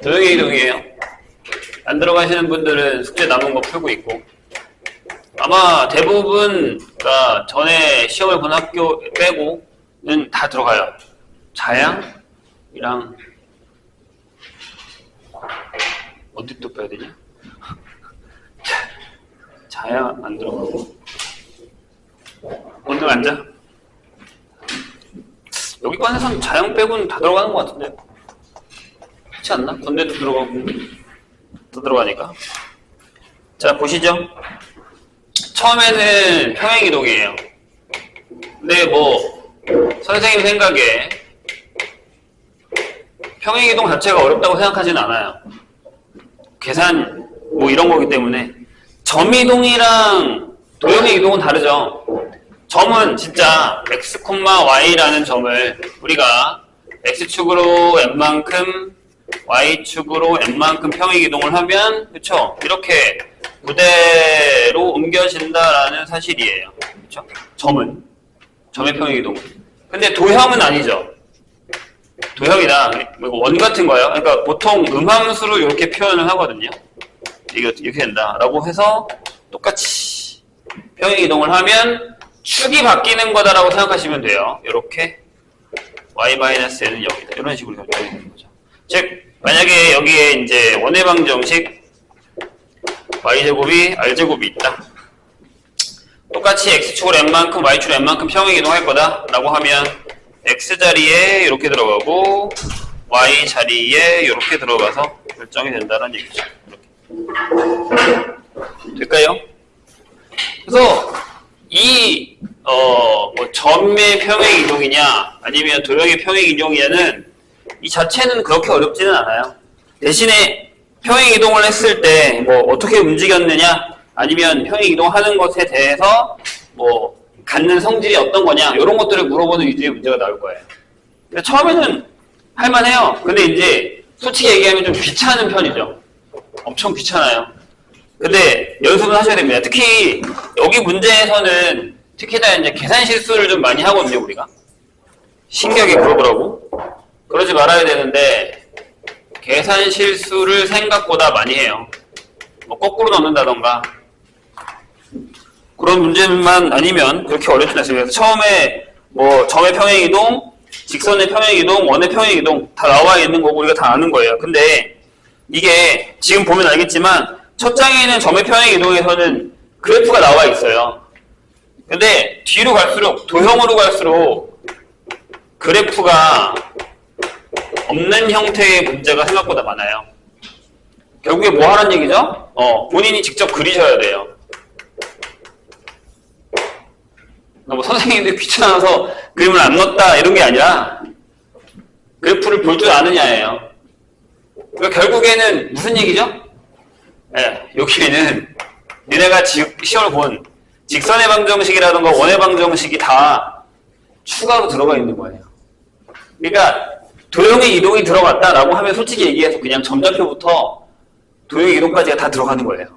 도형의 이동이에요. 안 들어가시는 분들은 숙제 남은 거 풀고 있고, 아마 대부분 전에 시험을 본 학교 빼고는 다 들어가요. 자양이랑 어디 또 빼야 되냐? 자양 안 들어가고 오늘 앉아. 여기 관에서는 자양 빼고는 다 들어가는 것 같은데 그렇지 않나? 건대도 들어가고 또 들어가니까. 자, 보시죠. 처음에는 평행이동이에요. 근데 뭐 선생님 생각에 평행이동 자체가 어렵다고 생각하지는 않아요. 계산 뭐 이런 거기 때문에. 점이동이랑 도형의 이동은 다르죠. 점은 진짜 x, y라는 점을 우리가 x축으로 n만큼 y축으로 n만큼 평행이동을 하면, 그쵸? 이렇게 그대로 옮겨진다라는 사실이에요. 그쵸? 점은. 점의 평행이동은. 근데 도형은 아니죠. 도형이나 원 같은 거예요. 그러니까 보통 음함수로 이렇게 표현을 하거든요. 이게 이렇게 된다라고 해서 똑같이 평행이동을 하면 축이 바뀌는 거다라고 생각하시면 돼요. 이렇게 y-n은 0이다. 이런 식으로 결정되는 거죠. 즉 만약에 여기에 이제 원의 방정식 y제곱이 r제곱이 있다. 똑같이 x축으로 n만큼 y축으로 n만큼 평행이동할 거다 라고 하면 x자리에 이렇게 들어가고 y자리에 이렇게 들어가서 결정이 된다는 얘기죠. 이렇게. 될까요? 그래서 이 뭐 점의 평행이동이냐 아니면 도형의 평행이동이냐는 이 자체는 그렇게 어렵지는 않아요. 대신에 평행이동을 했을 때 뭐 어떻게 움직였느냐 아니면 평행이동하는 것에 대해서 뭐 갖는 성질이 어떤 거냐 이런 것들을 물어보는 위주의 문제가 나올 거예요. 근데 처음에는 할만해요. 근데 이제 솔직히 얘기하면 좀 귀찮은 편이죠. 엄청 귀찮아요. 근데 연습은 하셔야 됩니다. 특히 여기 문제에서는 특히나 이제 계산 실수를 좀 많이 하거든요, 우리가. 신기하게 물어보라고. 그러지 말아야 되는데 계산 실수를 생각보다 많이 해요. 뭐 거꾸로 넣는다던가 그런 문제만 아니면 그렇게 어렵진 않습니다. 그래서 처음에 뭐 점의 평행이동, 직선의 평행이동, 원의 평행이동 다 나와 있는 거고 우리가 다 아는 거예요. 근데 이게 지금 보면 알겠지만 첫 장에는 점의 평행이동에서는 그래프가 나와 있어요. 근데 뒤로 갈수록 도형으로 갈수록 그래프가 없는 형태의 문제가 생각보다 많아요. 결국에 뭐 하라는 얘기죠? 본인이 직접 그리셔야 돼요. 뭐 선생님들 귀찮아서 그림을 안 넣었다 이런 게 아니라 그래프를 볼 줄 아느냐예요. 그러니까 결국에는 무슨 얘기죠? 네, 여기에는 니네가 시험을 본 직선의 방정식이라든가 원의 방정식이 다 추가로 들어가 있는 거예요. 그러니까 도형의 이동이 들어갔다라고 하면 솔직히 얘기해서 그냥 점좌표부터 도형의 이동까지가 다 들어가는 거예요.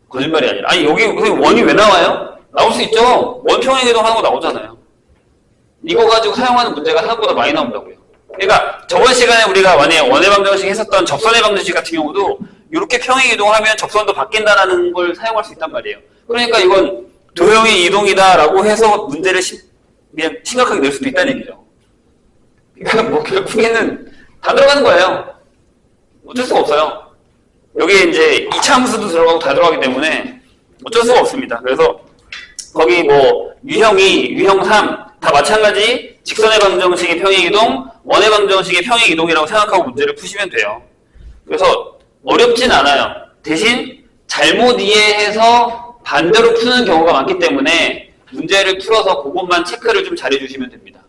거짓말이 아니라. 아니 여기 원이 왜 나와요? 나올 수 있죠. 원 평행이동 하는 거 나오잖아요. 이거 가지고 사용하는 문제가 생각보다 많이 나온다고요. 그러니까 저번 시간에 우리가 원의 방정식 했었던 접선의 방정식 같은 경우도 이렇게 평행이동을 하면 접선도 바뀐다라는 걸 사용할 수 있단 말이에요. 그러니까 이건 도형의 이동이다라고 해서 문제를 그냥 심각하게 낼 수도 있다는 얘기죠. 그러니까 뭐 결국에는 다 들어가는 거예요. 어쩔 수가 없어요. 여기에 이제 2차 함수도 들어가고 다 들어가기 때문에 어쩔 수가 없습니다. 그래서 거기 뭐 유형 3 다 마찬가지 직선의 방정식의 평행이동, 원의 방정식의 평행이동이라고 생각하고 문제를 푸시면 돼요. 그래서 어렵진 않아요. 대신 잘못 이해해서 반대로 푸는 경우가 많기 때문에 문제를 풀어서 그것만 체크를 좀 잘 해주시면 됩니다.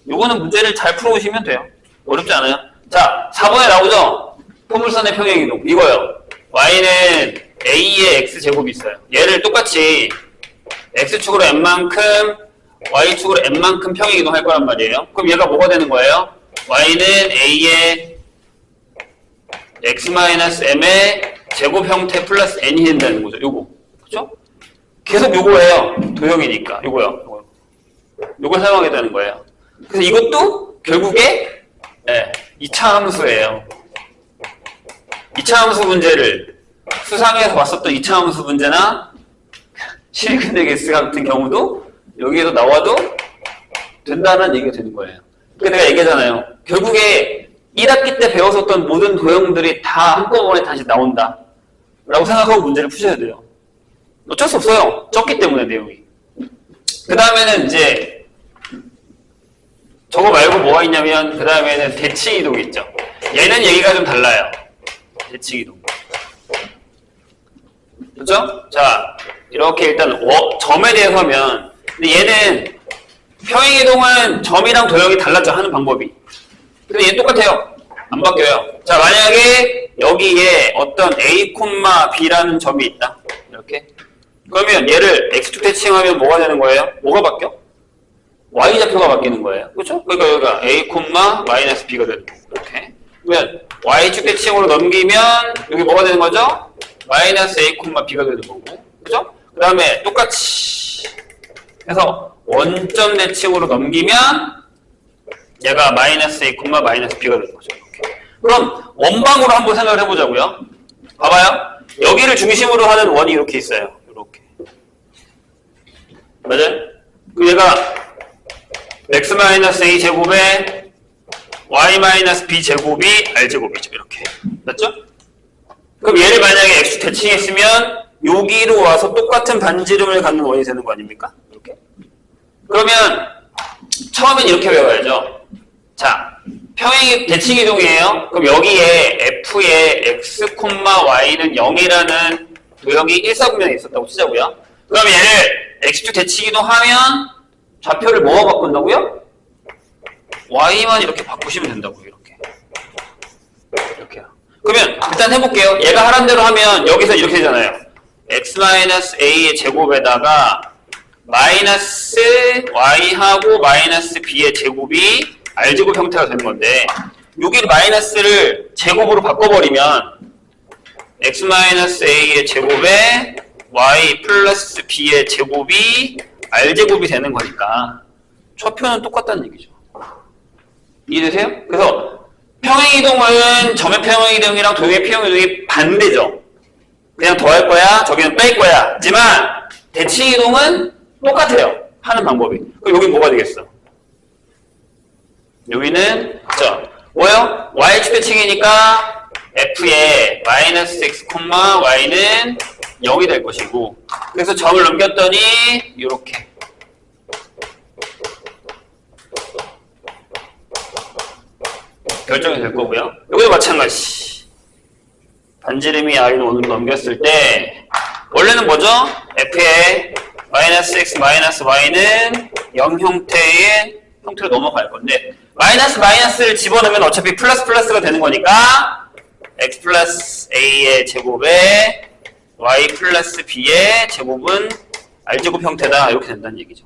요거는 문제를 잘 풀어오시면 돼요. 어렵지 않아요. 자, 4번에 나오죠? 포물선의 평행이동. 이거요. y는 a의 x제곱이 있어요. 얘를 똑같이 x축으로 n만큼 y축으로 n만큼 평행이동 할 거란 말이에요. 그럼 얘가 뭐가 되는 거예요? y는 a의 x-m의 제곱 형태 플러스 n이 된다는 거죠. 요거. 그죠? 계속 요거예요. 도형이니까. 요거요. 요걸 사용하겠다는 거예요. 그래서 이것도 결국에 2차 함수예요. 이차함수 문제를 수상에서 봤었던 이차함수 문제나 실리콘 게스 같은 경우도 여기에도 나와도 된다는 얘기가 되는 거예요. 그러니까 내가 얘기하잖아요. 결국에 1학기 때 배웠었던 모든 도형들이 다 한꺼번에 다시 나온다 라고 생각하고 문제를 푸셔야 돼요. 어쩔 수 없어요. 적기 때문에 내용이. 그 다음에는 이제 저거 말고 뭐가 있냐면 그 다음에는 대칭이동이 있죠. 얘는 얘기가 좀 달라요. 대칭이동. 그렇죠? 자, 이렇게 일단 점에 대해서 하면 근데 얘는 평행이동은 점이랑 도형이 달랐죠. 하는 방법이. 근데 얘는 똑같아요. 안 바뀌어요. 자, 만약에 여기에 어떤 A, B라는 점이 있다. 이렇게. 그러면 얘를 X축 대칭하면 뭐가 되는 거예요? 뭐가 바뀌어? Y좌표가 바뀌는 거예요. 그렇죠? 그러니까 여기가 A, B가 되는 거고. 이렇게. 그러면 Y축 대칭으로 넘기면 여기 뭐가 되는 거죠? A, B가 되는 거고. 그죠? 그 다음에 똑같이 해서 원점 대칭으로 넘기면 얘가 A, B가 되는 거죠. 이렇게. 그럼 원방으로 한번 생각을 해보자고요. 봐봐요. 여기를 중심으로 하는 원이 이렇게 있어요. 이렇게. 맞아요? 그 얘가 x-a 제곱에 y-b 제곱이 r제곱이죠. 이렇게. 맞죠? 그럼 얘를 만약에 x 대칭했으면 여기로 와서 똑같은 반지름을 갖는 원이 되는 거 아닙니까? 이렇게. 그러면 처음엔 이렇게 외워야죠. 자, 평행 대칭이동이에요. 그럼 여기에 f의 x, y는 0이라는 도형이 일사분면에 있었다고 치자고요. 그럼 얘를 x축 대칭이동하면 좌표를 뭐가 바꾼다고요? y만 이렇게 바꾸시면 된다고요. 이렇게. 이렇게요. 그러면 일단 해볼게요. 얘가 하란 대로 하면 여기서 이렇게 되잖아요. x-a의 제곱에다가 마이너스 y하고 마이너스 b의 제곱이 r제곱 형태가 되는 건데 여기 마이너스를 제곱으로 바꿔버리면 x-a의 제곱에 y 플러스 b의 제곱이 r제곱이 되는 거니까 초표는 똑같다는 얘기죠. 이해되세요? 그래서 평행이동은 점의 평행이동이랑 도형의 평행이동이 반대죠. 그냥 더할 거야, 저기는 뺄 거야. 하지만 대칭이동은 똑같아요. 하는 방법이. 그럼 여기 뭐가 되겠어? 여기는 그쵸? 뭐요? y축 대칭이니까 f의 마이너스 x, y는 0이 될 것이고 그래서 점을 넘겼더니 이렇게 결정이 될 거고요. 여기도 마찬가지. 반지름이 r인 원으로 넘겼을 때 원래는 뭐죠? f의 마이너스 x, 마이너스 y는 0 형태의 형태로 넘어갈 건데 마이너스를 집어넣으면 어차피 플러스가 되는 거니까 x 플러스 a의 제곱에 y 플러스 b의 제곱은 r제곱 형태다. 이렇게 된다는 얘기죠.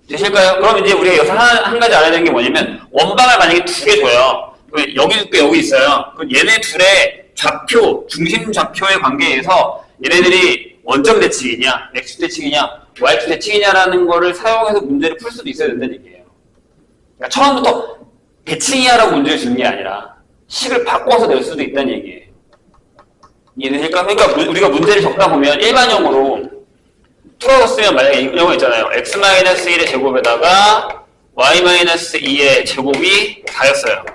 되실까요? 그럼 이제 우리가 여기서 한 가지 알아야 되는 게 뭐냐면 원방을 만약에 두 개 줘요. 여기 있고 여기 있어요. 그럼 얘네 둘의 좌표, 중심 좌표의 관계에서 얘네들이 원점 대칭이냐, x축 대칭이냐, y축 대칭이냐라는 거를 사용해서 문제를 풀 수도 있어야 된다는 얘기예요. 그러니까 처음부터 대칭이야라고 문제를 주는 게 아니라 식을 바꿔서 낼 수도 있다는 얘기예요. 이해되실까? 그러니까 우리가 문제를 적다 보면 일반형으로 풀어줬으면 만약에 이런 거 있잖아요. x-1의 제곱에다가 y-2의 제곱이 4였어요.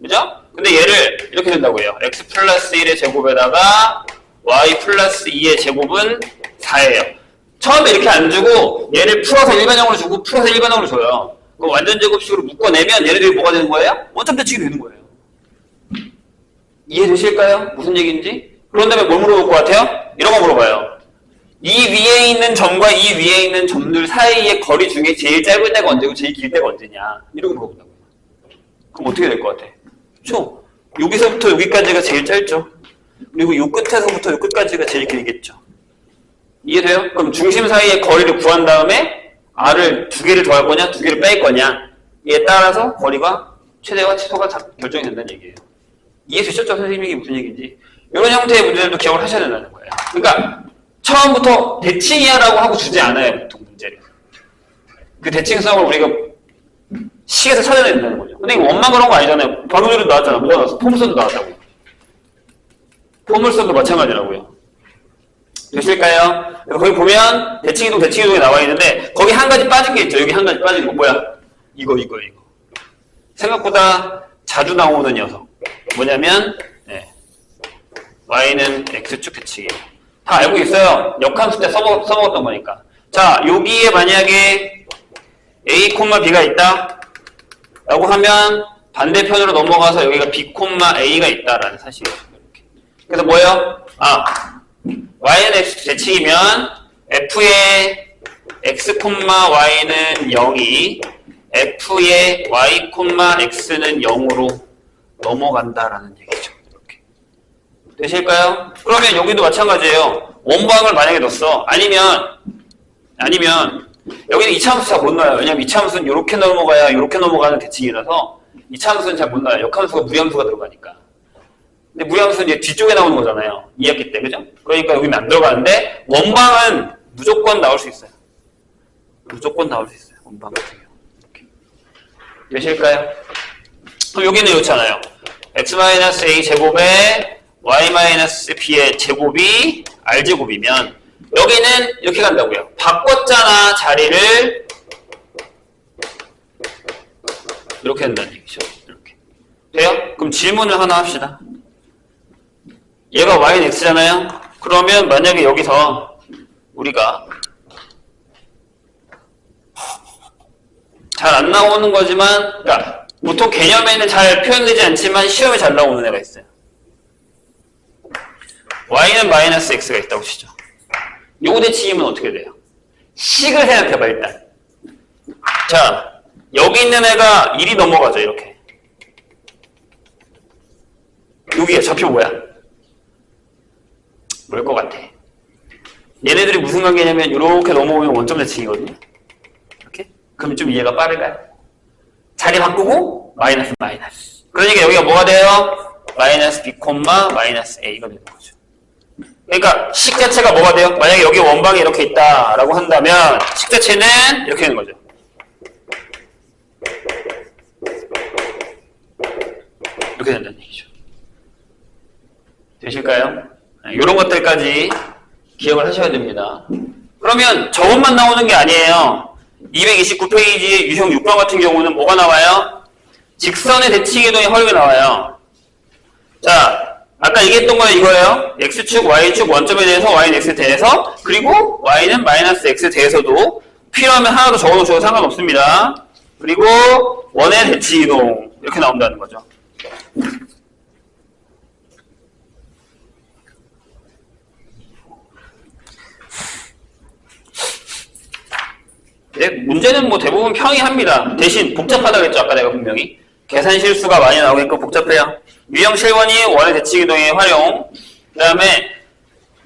그죠? 근데 얘를 이렇게 된다고 해요. x 플러스 1의 제곱에다가 y 플러스 2의 제곱은 4예요. 처음에 이렇게 안 주고 얘를 풀어서 일반형으로 주고 풀어서 일반형으로 줘요. 그럼 완전 제곱식으로 묶어내면 얘네들이 뭐가 되는 거예요? 원점 대칭이 되는 거예요. 이해되실까요? 무슨 얘기인지? 그런 다음에 뭘 물어볼 것 같아요? 이런 거 물어봐요. 이 위에 있는 점과 이 위에 있는 점들 사이의 거리 중에 제일 짧은 데가 언제고 제일 길 때가 언제냐? 이런 거 물어본다고요. 그럼 어떻게 될 것 같아? 그렇죠? 여기서부터 여기까지가 제일 짧죠. 그리고 요 끝에서부터 요 끝까지가 제일 길겠죠. 이해돼요? 그럼 중심 사이의 거리를 구한 다음에 r을 두 개를 더할 거냐, 두 개를 뺄 거냐 이에 따라서 거리가 최대와 최소가 결정이 된다는 얘기예요. 이해되셨죠? 선생님이 무슨 얘기인지. 이런 형태의 문제들도 기억을 하셔야 된다는 거예요. 그러니까 처음부터 대칭이야라고 하고 주지 않아요. 보통 문제를. 그 대칭성을 우리가 식에서 찾아내야 된다는 거죠. 근데 이거 원만 그런 거 아니잖아요. 바로들은 나왔잖아. 뭐가 나왔어? 폼선도 나왔다고. 포물선도 마찬가지라고요. 되실까요? 거기 보면 대칭이동이 나와 있는데 거기 한 가지 빠진 게 있죠. 여기 한 가지 빠진 거 뭐야? 이거. 생각보다 자주 나오는 녀석. 뭐냐면 y는 x축 대칭이에요. 다 알고 있어요. 역함수 때 써먹었던 거니까. 자, 여기에 만약에 a, b가 있다 라고 하면 반대편으로 넘어가서 여기가 b, a가 있다라는 사실이에요. 이렇게. 그래서 뭐예요? y는 x 대칭이면 f의 x, y는 0이 f의 y, x는 0으로 넘어간다라는 얘기죠. 이렇게. 되실까요? 그러면 여기도 마찬가지예요. 원방을 만약에 넣었어. 아니면 여기는 이차함수 잘 못 넣어요. 왜냐면 이차함수는 이렇게 넘어가야 이렇게 넘어가는 대칭이라서 이차함수는 잘 못 넣어요. 역함수가 무리함수가 들어가니까. 근데 무리함수는 이제 뒤쪽에 나오는 거잖아요. 2학기 때, 그죠? 그러니까 여기는 안 들어가는데 원방은 무조건 나올 수 있어요. 무조건 나올 수 있어요. 원방 같은 경우. 이렇게. 되실까요? 그럼 여기는 이렇잖아요. x-a 제곱에 y-b의 제곱이 r제곱이면 여기는 이렇게 간다고요. 바꿨잖아, 자리를. 이렇게 한다는 얘기죠. 이렇게. 돼요? 그럼 질문을 하나 합시다. 얘가 y는 x잖아요? 그러면 만약에 여기서 우리가 잘 안 나오는 거지만, 그러니까 보통 개념에는 잘 표현되지 않지만 시험에 잘 나오는 애가 있어요. y는 마이너스 x가 있다고 치죠. 요 대칭이면 어떻게 돼요? 식을 생각해봐, 일단. 자, 여기 있는 애가 1이 넘어가죠, 이렇게. 여기에 좌표 뭐야? 뭘 것 같아? 얘네들이 무슨 관계냐면 이렇게 넘어오면 원점 대칭이거든요. 이렇게? 그럼 좀 이해가 빠를까요? 자리 바꾸고 마이너스. 그러니까 여기가 뭐가 돼요? 마이너스 b, 마이너스 a가 되는 거죠. 그러니까 식 자체가 뭐가 돼요? 만약에 여기 원방이 이렇게 있다라고 한다면 식 자체는 이렇게 되는 거죠. 이렇게 된다는 얘기죠. 되실까요? 이런 것들까지 기억을 하셔야 됩니다. 그러면 저것만 나오는 게 아니에요. 229페이지의 유형 6번 같은 경우는 뭐가 나와요? 직선의 대칭이동의 허용이 나와요. 자, 아까 얘기했던 거 이거예요. x축, y축 원점에 대해서 y는 x에 대해서 그리고 y는 마이너스 x에 대해서도 필요하면 하나 더 적어놓으셔도 상관없습니다. 그리고 원의 대칭이동 이렇게 나온다는 거죠. 네, 문제는 뭐 대부분 평이합니다. 대신 복잡하다고 했죠. 아까 내가 분명히. 계산 실수가 많이 나오니까 복잡해요. 유형 7번이 원의 대칭이동의 활용. 그 다음에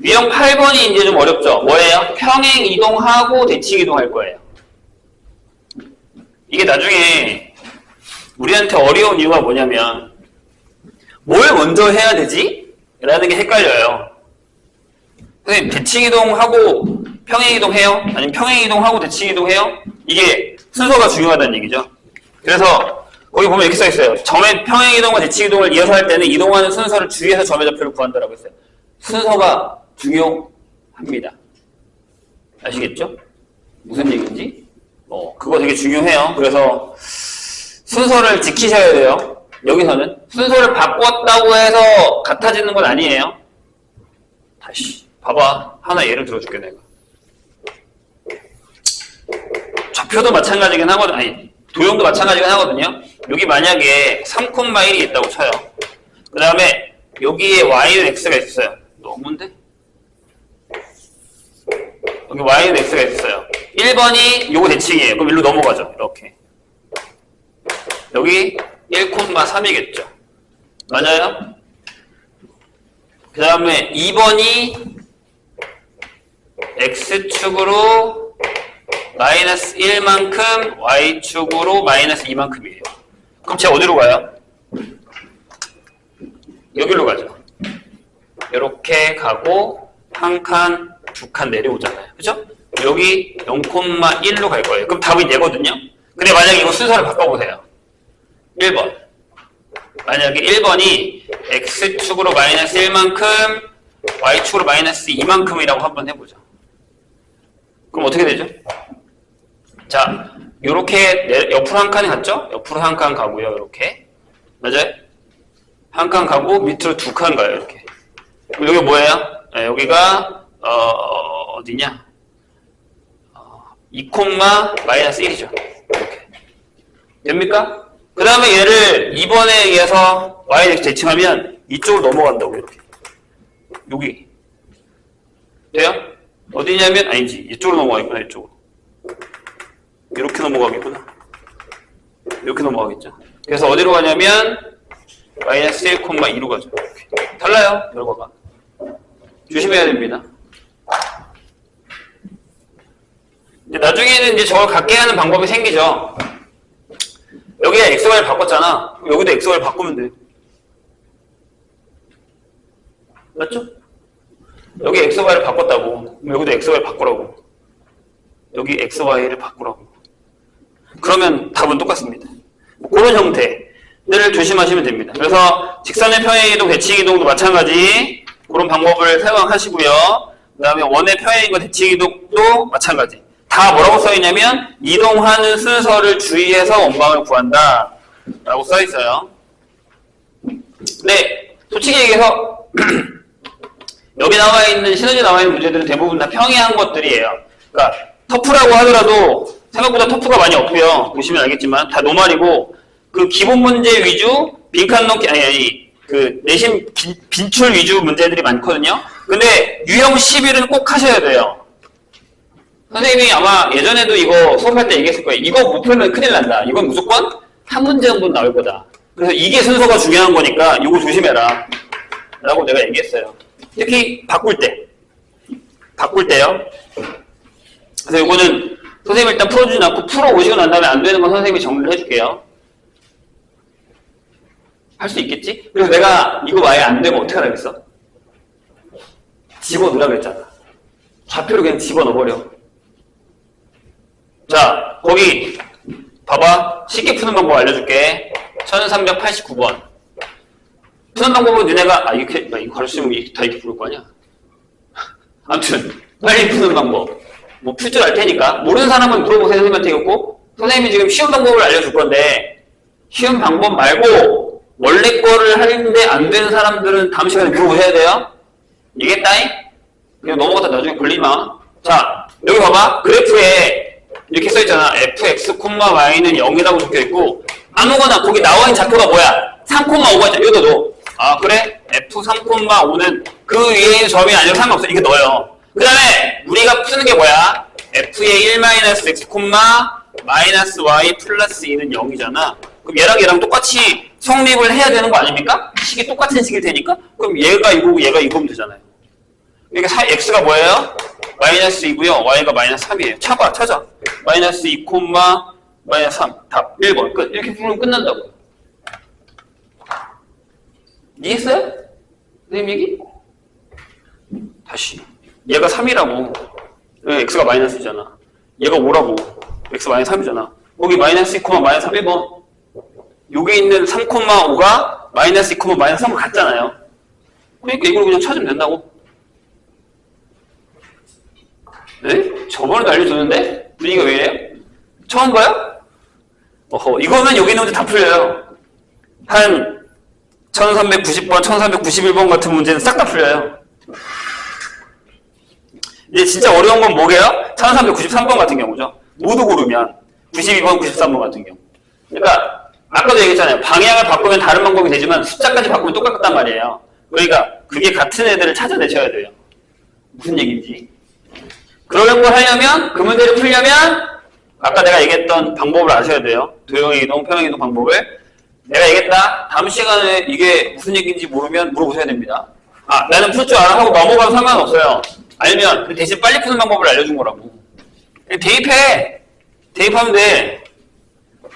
유형 8번이 이제 좀 어렵죠. 뭐예요? 평행 이동하고 대칭 이동할 거예요. 이게 나중에 우리한테 어려운 이유가 뭐냐면 뭘 먼저 해야 되지? 라는 게 헷갈려요. 선생님, 대칭 이동하고 평행 이동해요? 아니면 평행 이동하고 대칭 이동해요? 이게 순서가 중요하다는 얘기죠. 그래서 거기 보면 이렇게 써있어요. 점의 평행 이동과 대칭 이동을 이어서 할 때는 이동하는 순서를 주의해서 점의 좌표를 구한다라고 했어요. 순서가 중요합니다. 아시겠죠? 무슨 얘기인지? 그거 되게 중요해요. 그래서 순서를 지키셔야 돼요. 여기서는 순서를 바꿨다고 해서 같아지는 건 아니에요. 다시 봐봐. 하나 예를 들어줄게 내가. 좌표도 마찬가지긴 하거든. 아니 도형도 마찬가지긴 하거든요. 여기 만약에 3,1이 있다고 쳐요. 그 다음에 여기에 y는 x가 있어요. 너무인데? 여기 y는 x가 있어요. 1번이 요거 대칭이에요. 그럼 일로 넘어가죠. 이렇게. 여기 1,3이겠죠. 맞아요? 그 다음에 2번이 x축으로 마이너스 1만큼 y축으로 마이너스 2만큼이에요. 그럼 제가 어디로 가요? 여기로 가죠. 이렇게 가고 한 칸, 두 칸 내려오잖아요. 그죠? 여기 0,1로 갈 거예요. 그럼 답이 얘거든요. 근데 만약에 이거 순서를 바꿔보세요. 1번 만약에 1번이 x축으로 마이너스 1만큼 y축으로 마이너스 2만큼이라고 한번 해보죠. 그럼 어떻게 되죠? 자, 요렇게 옆으로 한 칸이 갔죠? 옆으로 한 칸 가고요. 이렇게. 맞아요? 한 칸 가고 밑으로 두 칸 가요. 이렇게. 그럼 여기 뭐예요? 네, 여기가 어디냐? 2, 마이너스 1이죠. 이렇게. 됩니까? 그 다음에 얘를 2번에 의해서 y를 대칭하면 이쪽으로 넘어간다고 이렇게. 여기. 돼요? 어디냐면 아니지. 이쪽으로 넘어가겠구나. 이쪽으로. 이렇게 넘어가겠구나. 이렇게 넘어가겠죠. 그래서 어디로 가냐면 마이너스 1,2로 가죠. 이렇게. 달라요. 결과가. 조심해야 됩니다. 나중에는 이제 저걸 갖게 하는 방법이 생기죠. 여기에 xy를 바꿨잖아. 여기도 xy를 바꾸면 돼. 맞죠? 여기 xy를 바꿨다고. 여기도 xy를 바꾸라고. 여기 xy를 바꾸라고. 그러면 답은 똑같습니다. 그런 형태를 조심하시면 됩니다. 그래서 직선의 평행이동, 대칭이동도 마찬가지 그런 방법을 사용하시고요. 그 다음에 원의 평행이동과 대칭이동도 마찬가지. 다 뭐라고 써있냐면 이동하는 순서를 주의해서 원방을 구한다 라고 써있어요. 네, 솔직히 얘기해서 여기 나와있는 시너지 나와있는 문제들은 대부분 다 평이한 것들이에요. 그러니까 터프라고 하더라도 생각보다 터프가 많이 없고요. 보시면 알겠지만 다 노말이고 그 기본 문제 위주 빈칸 넣기 그 내신 빈출 위주 문제들이 많거든요. 근데 유형 11은 꼭 하셔야 돼요. 선생님이 아마 예전에도 이거 수업할 때 얘기했을 거예요. 이거 못 풀면 큰일 난다. 이건 무조건 한 문제 정도 나올 거다. 그래서 이게 순서가 중요한 거니까 이거 조심해라 라고 내가 얘기했어요. 특히 바꿀 때요. 그래서 이거는 선생님이 일단 풀어주지 않고 풀어오시고 난 다음에 안 되는 건 선생님이 정리를 해줄게요. 할 수 있겠지? 그래서 내가 이거 아예 안 되면 어떻게 하라겠어? 집어넣으라고 했잖아. 좌표를 그냥 집어넣어버려. 자, 거기 봐봐. 쉽게 푸는 방법 알려줄게. 1389번. 푸는 방법은 너네가 이거 가르치면 다 이렇게 부를 거 아니야? 아무튼 빨리 푸는 방법. 뭐 풀 줄 알 테니까. 모르는 사람은 물어보세요. 선생님한테 읽고. 선생님이 지금 쉬운 방법을 알려줄 건데 쉬운 방법 말고 원래 거를 하는데 안 되는 사람들은 다음 시간에 물어보셔야 돼요. 이겠다잉? 그냥 넘어가다 나중에 걸리마. 자, 여기 봐봐. 그래프에 이렇게 써있잖아. fx, y는 0이라고 적혀있고 아무거나 거기 나와있는 좌표가 뭐야? 3,5가 있잖아. 여기다 넣어. 아 그래? f3,5는 그 위에 있는 점이 아니라 상관없어. 이게 넣어요. 그 다음에 우리가 푸는 게 뭐야? f의 1-x, 마이너스 y 플러스 2는 0이잖아. 그럼 얘랑 똑같이 성립을 해야 되는 거 아닙니까? 식이 똑같은 식일 테니까? 그럼 얘가 이거고 얘가 이거면 되잖아요. 그러니까 x가 뭐예요? 마이너스 2고요. y가 마이너스 3이에요. 찾아. 마이너스 2, 마이너스 3. 답 1번. 끝. 이렇게 풀면 끝난다고. 이해했어요? 선생님 얘기? 다시. 얘가 3이라고. x가 마이너스잖아. 얘가 5라고. x 마이너스 3이잖아. 거기 마이너스 2, 마이너스 3, 1번. 여기 있는 3,5가 마이너스 2, 마이너스 3을 같잖아요. 그러니까 이걸 그냥 찾으면 된다고. 네? 저번에도 알려줬는데? 분위기가 왜 이래요? 처음 봐요? 어허, 이거는 여기 있는 문제 다 풀려요. 한 1390번, 1391번 같은 문제는 싹 다 풀려요. 이제 진짜 어려운 건 뭐게요? 1393번 같은 경우죠. 모두 고르면 92번, 93번 같은 경우. 그러니까 아까도 얘기했잖아요. 방향을 바꾸면 다른 방법이 되지만 숫자까지 바꾸면 똑같단 말이에요. 그러니까 그게 같은 애들을 찾아내셔야 돼요. 무슨 얘기인지. 그런 걸 하려면 그 문제를 풀려면 아까 내가 얘기했던 방법을 아셔야 돼요. 도형의 이동, 평행 이동 방법을. 내가 얘기했다. 다음 시간에 이게 무슨 얘기인지 모르면 물어보셔야 됩니다. 아, 나는 풀 줄 알아 하고 넘어가면 상관없어요. 알면 대신 빨리 푸는 방법을 알려준 거라고. 대입해. 대입하면 돼.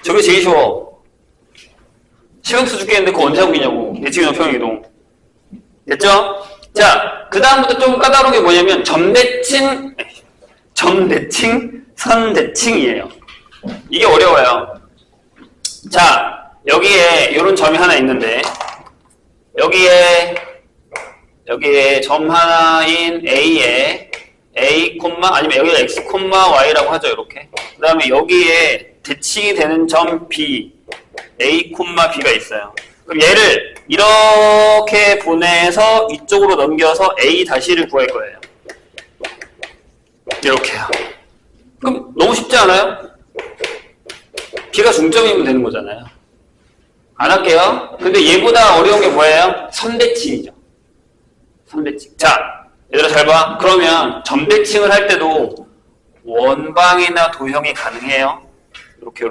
저게 제일 쉬워. 시험수 죽겠는데 그거 언제 하고 있냐고. 대칭이동, 평행이동. 됐죠? 자, 그 다음부터 좀 까다로운 게 뭐냐면 점대칭, 선대칭이에요. 이게 어려워요. 자, 여기에 이런 점이 하나 있는데 여기에 점 하나인 A에 A, 아니면 여기가 X, Y라고 하죠. 이렇게. 그 다음에 여기에 대칭이 되는 점 B, A, B가 있어요. 그럼 얘를 이렇게 보내서 이쪽으로 넘겨서 A 다시를 구할 거예요. 이렇게요. 그럼 너무 쉽지 않아요? B가 중점이면 되는 거잖아요. 안 할게요. 근데 얘보다 어려운 게 뭐예요? 선대칭이죠. 선대칭. 자, 얘들아 잘 봐. 그러면 점대칭을 할 때도 원방이나 도형이 가능해요. 이렇게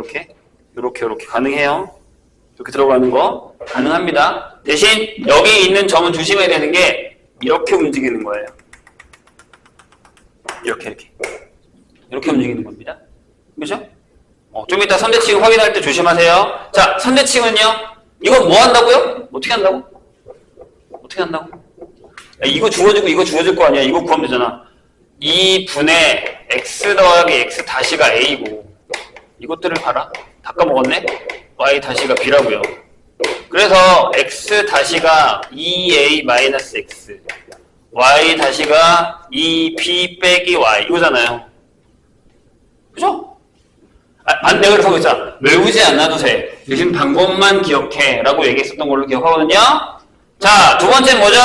가능해요. 이렇게 들어가는 거 가능합니다. 대신 여기 있는 점은 조심해야 되는 게 이렇게 움직이는 거예요. 이렇게 움직이는 겁니다. 그죠? 좀 이따 선대칭 확인할 때 조심하세요. 자, 선대칭은요. 이거 뭐 한다고요? 어떻게 한다고? 야, 이거 주어지고 이거 주어질 거 아니야. 이거 구하면 되잖아. 2분의 x 더하기 x 다시가 a고 이것들을 봐라. 다 까먹었네. y 다시가 b라고요. 그래서 x 다시가 2a 마이너스 x, y 다시가 2b 빼기 y 이거잖아요. 그죠? 내가 그래서 그랬잖아. 외우지 않아도 돼. 대신 방법만 기억해 라고 얘기했었던 걸로 기억하거든요. 자, 두 번째는 뭐죠?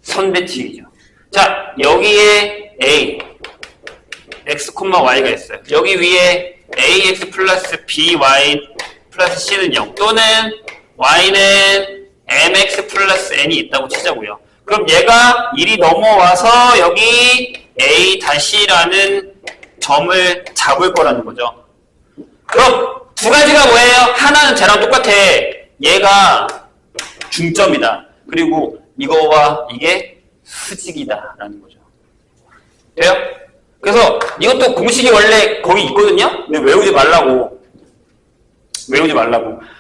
선대칭이죠. 자, 여기에 A, X, Y가 있어요. 여기 위에 AX 플러스 BY 플러스 C는 0 또는 Y는 MX 플러스 N이 있다고 치자고요. 그럼 얘가 1이 넘어와서 여기 A 다시라는 점을 잡을 거라는 거죠. 그럼 두 가지가 뭐예요? 하나는 쟤랑 똑같아. 얘가 중점이다. 그리고 이거와 이게 수직이다 라는 거죠. 돼요? 그래서 이것도 공식이 원래 거기 있거든요? 근데 외우지 말라고.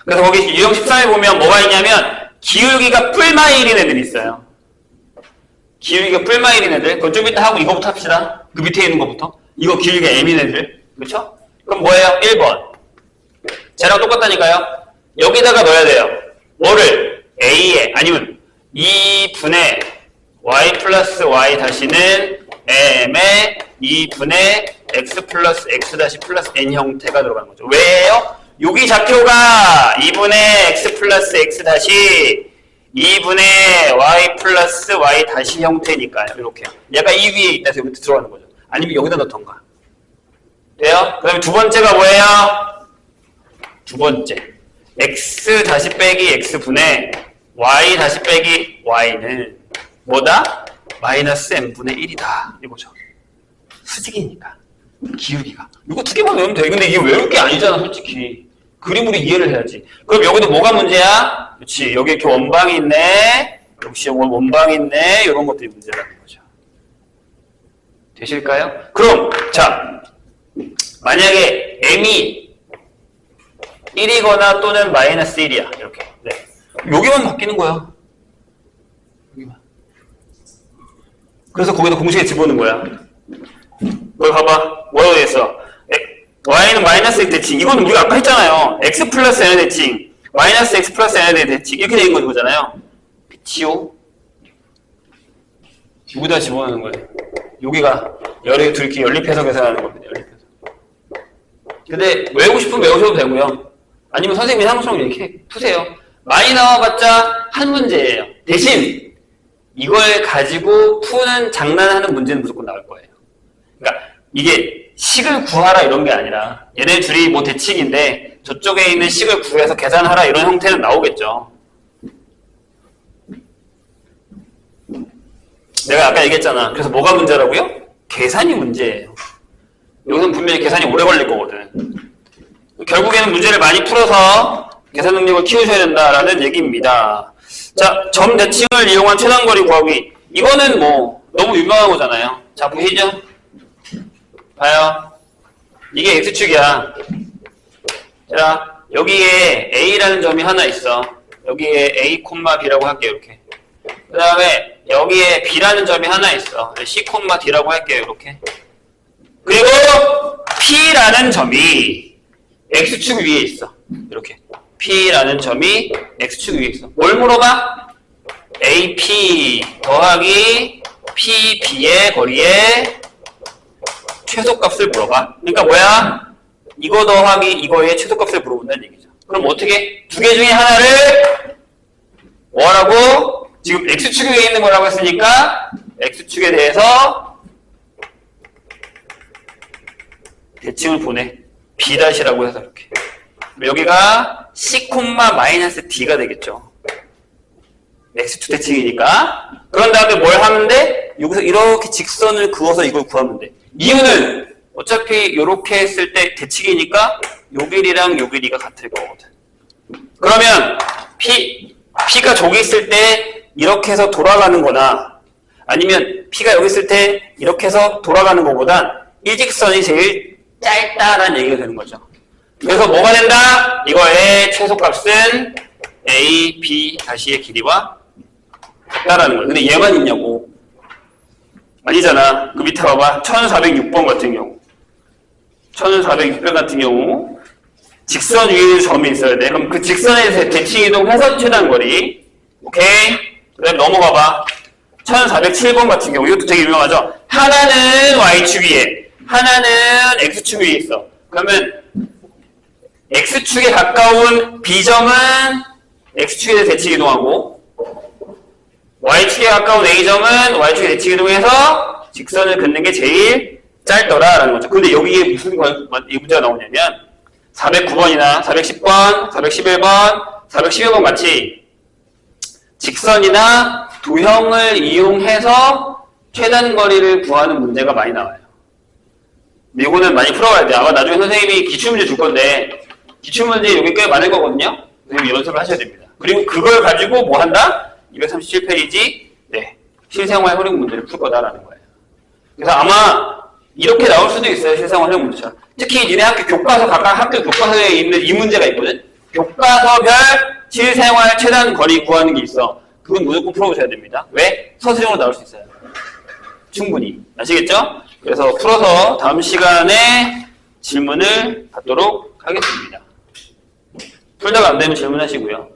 그래서 거기 유형 13에 보면 뭐가 있냐면 기울기가 뿔마일인 애들이 있어요. 기울기가 뿔마일인 애들. 그건 좀 이따 하고 이거부터 합시다. 그 밑에 있는 것부터. 이거 기울기가 M인 애들. 그렇죠? 그럼 뭐예요? 1번. 쟤랑 똑같다니까요. 여기다가 넣어야 돼요. 뭐를? A에 아니면 2분의 y 플러스 y 다시는 m에 2분의 x 플러스 x 다시 플러스 n 형태가 들어가는 거죠. 왜요? 여기 좌표가 2분의 x 플러스 x 다시 2분의 y 플러스 y 다시 형태니까요. 이렇게. 얘가 이 위에 있다 해서 여기 들어가는 거죠. 아니면 여기다 넣던가. 돼요? 그 다음에 두 번째가 뭐예요? 두 번째. x 다시 빼기 x분의 y 다시 빼기 y는 뭐다? 마이너스 m분의 1이다. 이거죠. 수직이니까. 기울기가. 이거 두 개만 외우면 돼. 근데 이게 외울 게 아니잖아, 솔직히. 그림으로 이해를 해야지. 그럼 여기도 뭐가 문제야? 그렇지. 여기 이렇게 원방이 있네. 역시 원방이 있네. 이런 것들이 문제라는 거죠. 되실까요? 그럼, 자. 만약에 m이 1이거나 또는 마이너스 1이야. 이렇게. 네. 여기만 바뀌는 거야. 여기만. 그래서 거기다 공식에 집어넣는 거야. 여기 봐봐. 뭐라고 돼 있어? y는 마이너스 x 대칭. 이거는 우리가 아까 했잖아요. x 플러스 n의 대칭. 마이너스 x 플러스 n의 대칭. 이렇게 돼 있는 거잖아요. 그치요? 여기다 집어넣는 거예요. 여기가 열이 이렇게 연립해서 계산하는 겁니다. 연립해서. 근데 외우고 싶으면 외우셔도 되고요. 아니면 선생님이 하는 것처럼 이렇게 푸세요. 많이 나와봤자 한 문제예요. 대신 이걸 가지고 푸는 장난하는 문제는 무조건 나올 거예요. 그러니까 이게 식을 구하라 이런 게 아니라 얘네 둘이 뭐 대칭인데 저쪽에 있는 식을 구해서 계산하라 이런 형태는 나오겠죠. 내가 아까 얘기했잖아. 그래서 뭐가 문제라고요? 계산이 문제예요. 여기서는 분명히 계산이 오래 걸릴 거거든. 결국에는 문제를 많이 풀어서 계산 능력을 키우셔야 된다라는 얘기입니다. 자, 점 대칭을 이용한 최단거리 구하기. 이거는 뭐 너무 유명한 거잖아요. 자, 보시죠. 봐요. 이게 X축이야. 자, 여기에 A라는 점이 하나 있어. 여기에 A, B라고 할게요. 이렇게. 그 다음에 여기에 B라는 점이 하나 있어. C, D라고 할게요. 이렇게. 그리고 P라는 점이 x축 위에 있어. 이렇게 P라는 점이 x축 위에 있어. 뭘 물어봐? AP 더하기 PB의 거리의 최소값을 물어봐. 그러니까 뭐야? 이거 더하기 이거의 최소값을 물어본다는 얘기죠. 그럼 어떻게? 두 개 중에 하나를 뭐라고? 지금 x축 위에 있는 거라고 했으니까 x축에 대해서 대칭을 보내. B-라고 해서 이렇게. 여기가 C, -D가 되겠죠. x축 대칭이니까. 그런 다음에 뭘 하면 돼? 여기서 이렇게 직선을 그어서 이걸 구하면 돼. 이유는 어차피 이렇게 했을 때 대칭이니까 요 길이랑 요 길이가 같을 거거든. 그러면 P가 저기 있을 때 이렇게 해서 돌아가는 거나 아니면 P가 여기 있을 때 이렇게 해서 돌아가는 것보단 일직선이 제일 짧다라는 얘기가 되는 거죠. 그래서 뭐가 된다? 이거의 최소값은 A, B 다시의 길이와 같다라는 거예요. 근데 얘만 있냐고. 아니잖아. 그 밑에 봐봐. 1406번 같은 경우. 1406번 같은 경우 직선 위에 점이 있어야 돼. 그럼 그 직선에 대칭 이동해서 최단 거리. 오케이. 그 다음에 넘어가봐. 1407번 같은 경우. 이것도 되게 유명하죠. 하나는 Y축 위에, 하나는 X축 위에 있어. 그러면 X축에 가까운 B점은 X축에 대칭 이동하고 Y축에 가까운 A점은 Y축에 대칭 이동해서 직선을 긋는 게 제일 짧더라라는 거죠. 근데 여기에 무슨 이 문제가 나오냐면 409번이나 410번, 411번, 411번 같이 직선이나 도형을 이용해서 최단 거리를 구하는 문제가 많이 나와요. 근데 이거는 많이 풀어가야 돼. 아마 나중에 선생님이 기출문제 줄 건데 기출문제 여기 꽤 많을 거거든요. 선생님 연습을 하셔야 됩니다. 그리고 그걸 가지고 뭐 한다? 237페이지 네, 실생활 활용 문제를 풀 거다라는 거예요. 그래서 아마 이렇게 나올 수도 있어요. 실생활 활용 문제처럼. 특히 니네 학교 교과서, 각각 학교 교과서에 있는 이 문제가 있거든. 교과서별 실생활 최단 거리 구하는 게 있어. 그건 무조건 풀어보셔야 됩니다. 왜? 서술형으로 나올 수 있어요. 충분히. 아시겠죠? 그래서 풀어서 다음 시간에 질문을 받도록 하겠습니다. 풀다가 안 되면 질문하시고요.